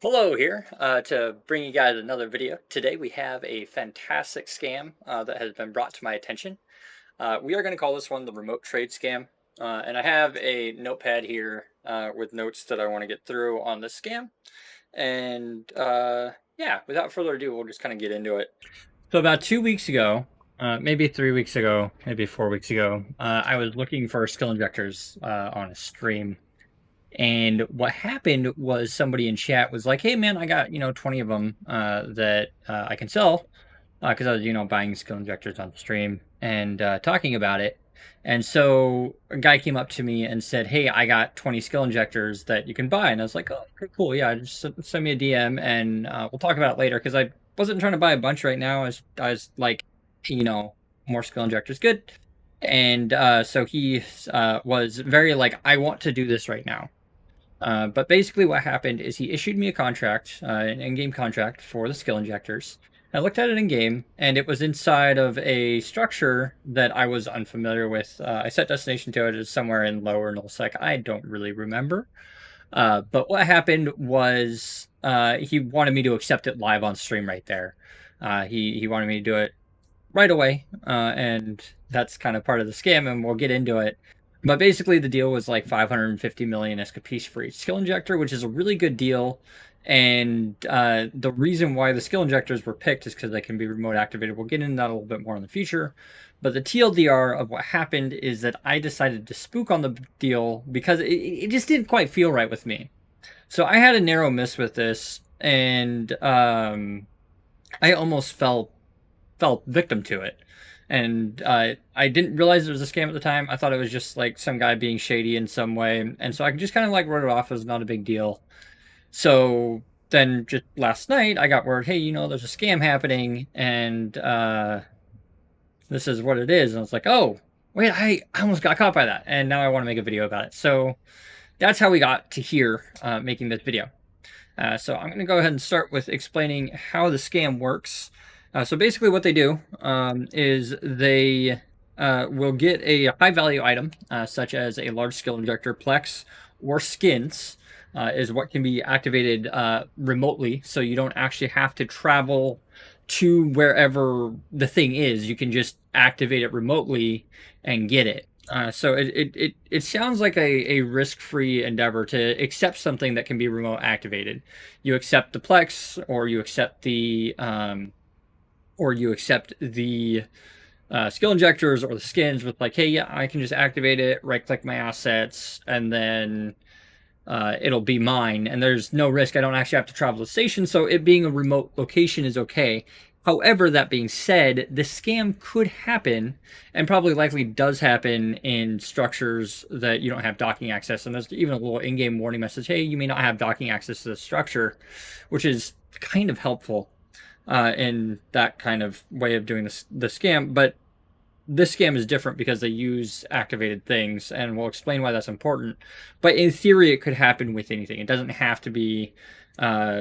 Hello here to bring you guys another video. Today we have a fantastic scam that has been brought to my attention. We are going to call this one the remote trade scam. And I have a notepad here with notes that I want to get through on this scam. And yeah, without further ado, we'll just kind of get into it. So about 2 weeks ago, maybe 3 weeks ago, maybe 4 weeks ago, I was looking for skill injectors on a stream. And what happened was somebody in chat was like, "Hey man, I got 20 of them that I can sell," because I was buying skill injectors on stream and talking about it. And so a guy came up to me and said, "Hey, I got 20 skill injectors that you can buy." And I was like, "Oh, okay, cool. Yeah, just send me a DM and we'll talk about it later." Because I wasn't trying to buy a bunch right now. I was like, you know, more skill injectors, good. And so he was very like, "I want to do this right now." But basically, what happened is he issued me a contract, an in-game contract for the skill injectors. I looked at it in game, and it was inside of a structure that I was unfamiliar with. I set destination to it as somewhere in lower nullsec. I don't really remember. But what happened was he wanted me to accept it live on stream right there. He wanted me to do it right away, and that's kind of part of the scam, and we'll get into it. But basically, the deal was like 550 million escapees for each skill injector, which is a really good deal. And the reason why the skill injectors were picked is because they can be remote activated. We'll get into that a little bit more in the future. But the TLDR of what happened is that I decided to spook on the deal because it just didn't quite feel right with me. So I had a narrow miss with this, and I almost fell victim to it. And I didn't realize it was a scam at the time. I thought it was just like some guy being shady in some way. And so I just kind of like wrote it off as not a big deal. So then just last night, I got word, hey, there's a scam happening and this is what it is. And I was like, oh, wait, I almost got caught by that. And now I want to make a video about it. So that's how we got to here making this video. So I'm going to go ahead and start with explaining how the scam works. So basically what they do is they will get a high value item, such as a large skill injector, Plex, or skins, is what can be activated remotely. So you don't actually have to travel to wherever the thing is. You can just activate it remotely and get it. So it sounds like a risk-free endeavor to accept something that can be remote activated. You accept the Plex, or you accept the skill injectors or the skins with like, hey, yeah, I can just activate it, right-click my assets, and then it'll be mine. And there's no risk. I don't actually have to travel to the station, so it being a remote location is okay. However, that being said, the scam could happen, and probably likely does happen in structures that you don't have docking access. And there's even a little in-game warning message, hey, you may not have docking access to the structure, which is kind of helpful in that kind of way of doing the scam. But this scam is different because they use activated things, and we'll explain why that's important. But in theory, it could happen with anything. It doesn't have to be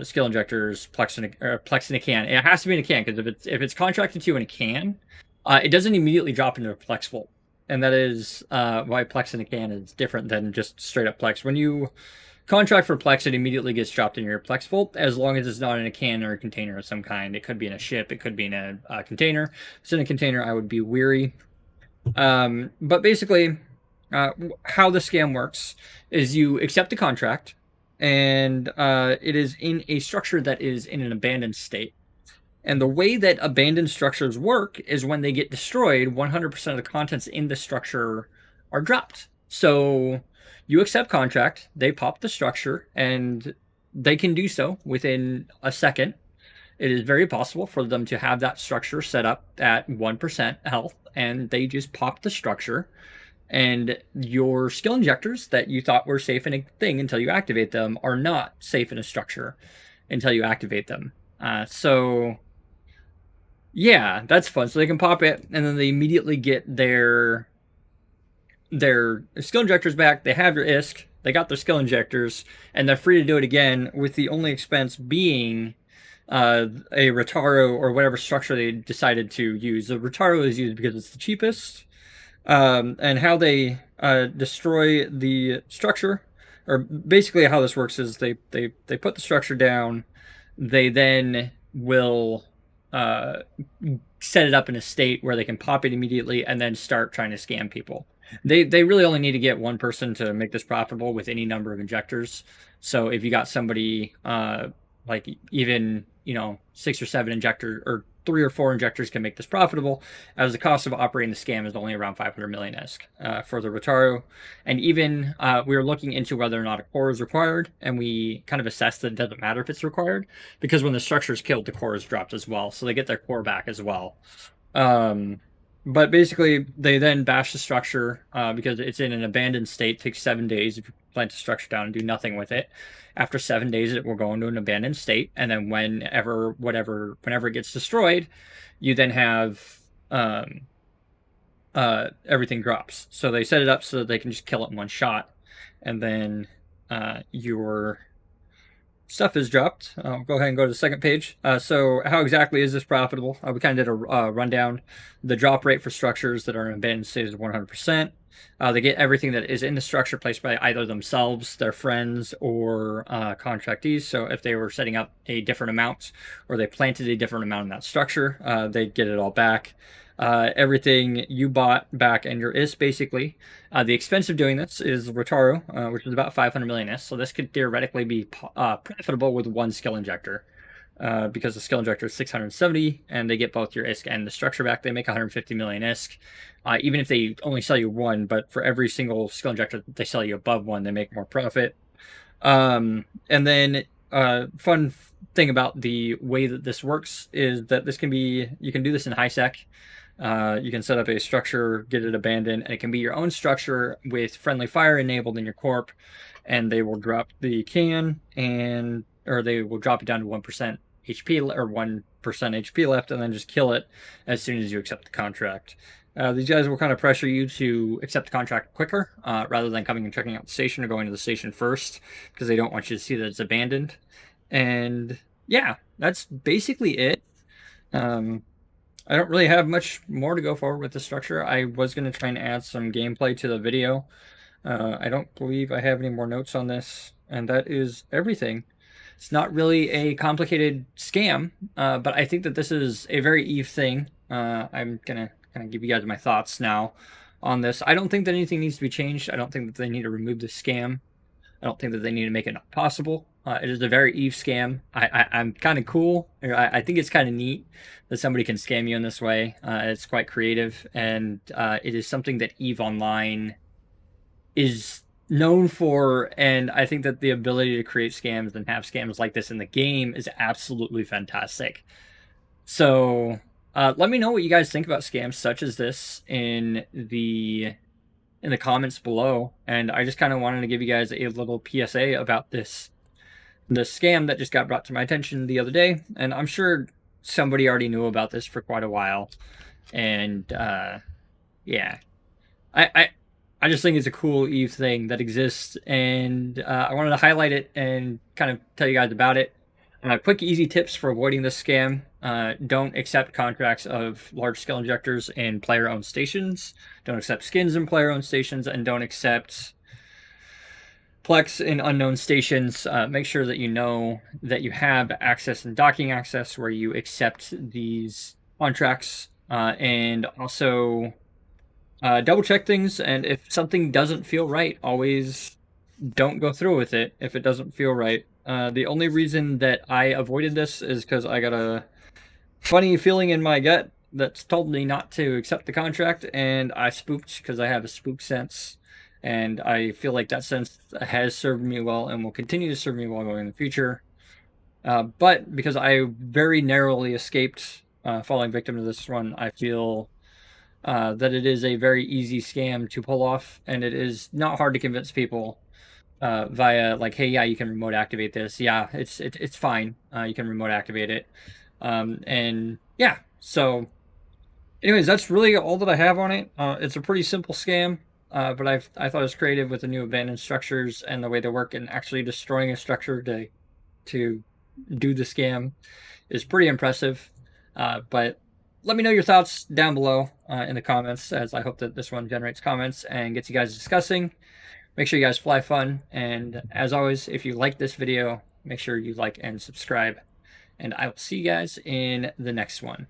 skill injectors, Plex in a can. It has to be in a can, because if it's contracted to you in a can, it doesn't immediately drop into a Plex Vault. And that is why Plex in a can is different than just straight up Plex. When you contract for Plex, it immediately gets dropped in your Plex Vault, as long as it's not in a can or a container of some kind. It could be in a ship, it could be in a container. If it's in a container, I would be weary. But basically, how the scam works is you accept the contract, and it is in a structure that is in an abandoned state. And the way that abandoned structures work is when they get destroyed, 100% of the contents in the structure are dropped. So you accept contract, they pop the structure, and they can do so within a second. It is very possible for them to have that structure set up at 1% health, and they just pop the structure, and your skill injectors that you thought were safe in a thing until you activate them are not safe in a structure until you activate them. So yeah, that's fun. So they can pop it, and then they immediately get their skill injectors back. They have your ISK, they got their skill injectors, and they're free to do it again, with the only expense being a Rotaro or whatever structure they decided to use. The Rotaro is used because it's the cheapest. And how they destroy the structure or basically how this works is they put the structure down, they then will uh, set it up in a state where they can pop it immediately and then start trying to scam people. They really only need to get one person to make this profitable with any number of injectors. So if you got somebody like even 6 or 7 injectors or 3 or 4 injectors can make this profitable, as the cost of operating the scam is only around 500 million ISK for the Rotaru. And even we were looking into whether or not a core is required, and we kind of assessed that it doesn't matter if it's required, because when the structure is killed, the core is dropped as well, so they get their core back as well. But basically, they then bash the structure because it's in an abandoned state. It takes 7 days if you plant the structure down and do nothing with it. After 7 days, it will go into an abandoned state, and then whenever it gets destroyed, you then have everything drops. So they set it up so that they can just kill it in one shot, and then your stuff is dropped. I'll go ahead and go to the second page. So how exactly is this profitable? We kind of did a rundown. The drop rate for structures that are in abandoned state is 100%. They get everything that is in the structure placed by either themselves, their friends, or contractees. So if they were setting up a different amount or they planted a different amount in that structure, they'd get it all back. Everything you bought back and your IS, basically. The expense of doing this is Rotaru, which is about 500 million IS. So this could theoretically be profitable with one skill injector. Because the skill injector is 670, and they get both your ISK and the structure back. They make 150 million ISK, even if they only sell you one. But for every single skill injector they sell you above one, they make more profit. And then fun thing about the way that this works is that you can do this in HiSec. You can set up a structure, get it abandoned, and it can be your own structure with friendly fire enabled in your corp, and they will drop the can or they will drop it down to 1% HP or 1% HP left, and then just kill it as soon as you accept the contract. These guys will kind of pressure you to accept the contract quicker rather than coming and checking out the station or going to the station first, because they don't want you to see that it's abandoned. And yeah, that's basically it. I don't really have much more to go forward with the structure. I was going to try and add some gameplay to the video. I don't believe I have any more notes on this, and that is everything. It's not really a complicated scam, but I think that this is a very Eve thing. I'm going to kind of give you guys my thoughts now on this. I don't think that anything needs to be changed. I don't think that they need to remove the scam. I don't think that they need to make it not possible. It is a very Eve scam. I'm kind of cool. I think it's kind of neat that somebody can scam you in this way. It's quite creative, and it is something that Eve Online is known for, and I think that the ability to create scams and have scams like this in the game is absolutely fantastic. So let me know what you guys think about scams such as this in the comments below. And I just kind of wanted to give you guys a little PSA about the scam that just got brought to my attention the other day, and I'm sure somebody already knew about this for quite a while. And yeah, I just think it's a cool Eve thing that exists, and I wanted to highlight it and kind of tell you guys about it. Quick, easy tips for avoiding this scam. Don't accept contracts of large skill injectors in player-owned stations. Don't accept skins in player-owned stations, and don't accept Plex in unknown stations. Make sure that you know that you have access and docking access where you accept these contracts, and also double check things. And if something doesn't feel right, always don't go through with it if it doesn't feel right. The only reason that I avoided this is because I got a funny feeling in my gut that's told me not to accept the contract, and I spooked because I have a spook sense. And I feel like that sense has served me well and will continue to serve me well going in the future. But because I very narrowly escaped falling victim to this one, I feel that it is a very easy scam to pull off, and it is not hard to convince people via like, hey, yeah, you can remote activate this. Yeah, it's fine. You can remote activate it. And yeah, so anyways, that's really all that I have on it. It's a pretty simple scam. But I thought it was creative with the new abandoned structures and the way they work, and actually destroying a structure to do the scam is pretty impressive. But let me know your thoughts down below in the comments, as I hope that this one generates comments and gets you guys discussing. Make sure you guys fly fun. And as always, if you like this video, make sure you like and subscribe. And I will see you guys in the next one.